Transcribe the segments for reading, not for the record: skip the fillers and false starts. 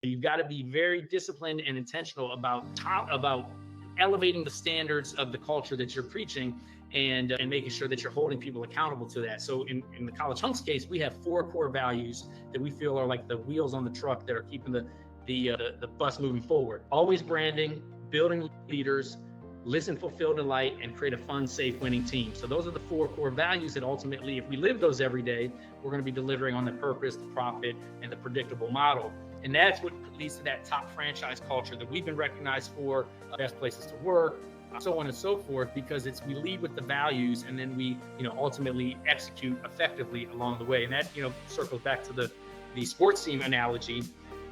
You've got to be very disciplined and intentional about elevating the standards of the culture that you're preaching, and making sure that you're holding people accountable to that. So in the College Hunks case, we have four core values that we feel are like the wheels on the truck that are keeping the bus moving forward. Always branding, building leaders, listen, fulfill, delight, and create a fun, safe, winning team. So those are the four core values that ultimately, if we live those every day, we're going to be delivering on the purpose, the profit, and the predictable model. And that's what leads to that top franchise culture that we've been recognized for, best places to work, so on and so forth, because we lead with the values, and then we, ultimately execute effectively along the way. And that, circles back to the sports team analogy.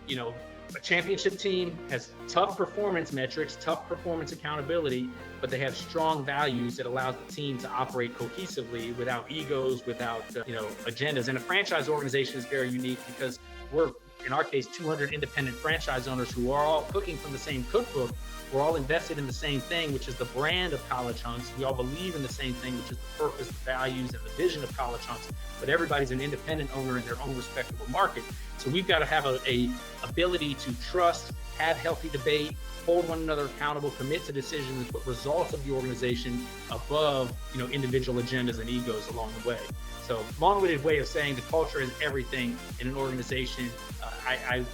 A championship team has tough performance metrics, tough performance accountability, but they have strong values that allows the team to operate cohesively without egos, without agendas. And a franchise organization is very unique because we're, in our case, 200 independent franchise owners who are all cooking from the same cookbook. We're all invested in the same thing, which is the brand of College Hunks. We all believe in the same thing, which is the purpose, the values, and the vision of College Hunks. But everybody's an independent owner in their own respectable market. So we've got to have a ability to trust, have healthy debate, hold one another accountable, commit to decisions, and put results of the organization above, individual agendas and egos along the way. So long-winded way of saying the culture is everything in an organization. I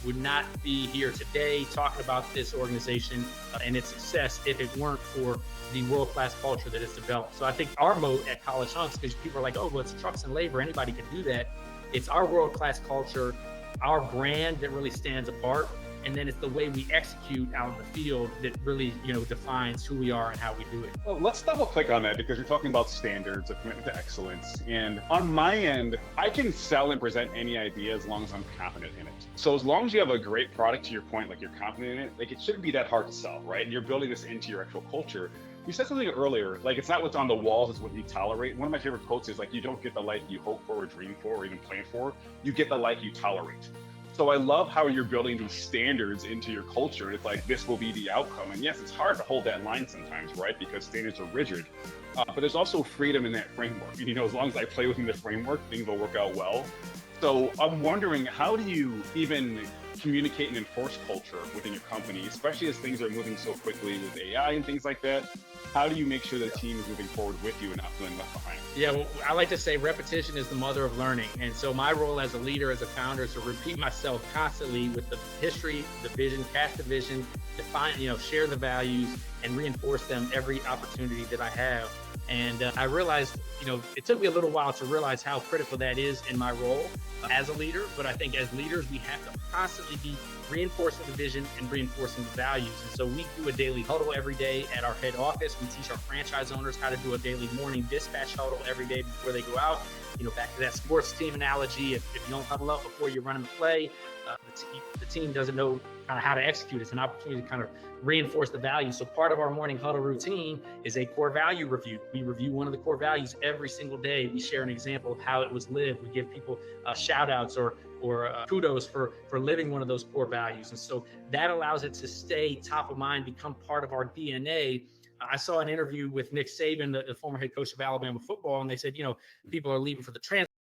would not be here today talking about this organization and its success if it weren't for the world-class culture that is developed. So I think our moat at College Hunks, because people are like, oh, well, it's trucks and labor, anybody can do that. It's our world-class culture, our brand that really stands apart. And then it's the way we execute out in the field that really, defines who we are and how we do it. Well, let's double click on that, because you're talking about standards, a commitment to excellence. And on my end, I can sell and present any idea as long as I'm confident in it. So as long as you have a great product, to your point, like you're confident in it, like it shouldn't be that hard to sell, right? And you're building this into your actual culture. You said something earlier, like it's not what's on the walls, it's what you tolerate. One of my favorite quotes is like, you don't get the life you hope for or dream for or even plan for, you get the life you tolerate. So I love how you're building these standards into your culture. It's like, this will be the outcome. And yes, it's hard to hold that line sometimes, right? Because standards are rigid, but there's also freedom in that framework. As long as I play within the framework, things will work out well. So I'm wondering, how do you even communicate and enforce culture within your company, especially as things are moving so quickly with AI and things like that? How do you make sure the team is moving forward with you and not feeling left behind? Yeah, well, I like to say repetition is the mother of learning. And so my role as a leader, as a founder, is to repeat myself constantly with the history, the vision, cast the vision, define, share the values, and reinforce them every opportunity that I have. And I realized, it took me a little while to realize how critical that is in my role as a leader. But I think as leaders, we have to constantly be reinforcing the vision and reinforcing the values. And so we do a daily huddle every day at our head office. We teach our franchise owners how to do a daily morning dispatch huddle every day before they go out. Back to that sports team analogy, if you don't huddle up before you're running the play, the team doesn't know kind of how to execute. It's an opportunity to kind of reinforce the value. So part of our morning huddle routine is a core value review. We review one of the core values every single day. We share an example of how it was lived. We give people shout outs or kudos for living one of those core values. And so that allows it to stay top of mind, become part of our DNA. I saw an interview with Nick Saban, the former head coach of Alabama football, and they said, people are leaving for the transfer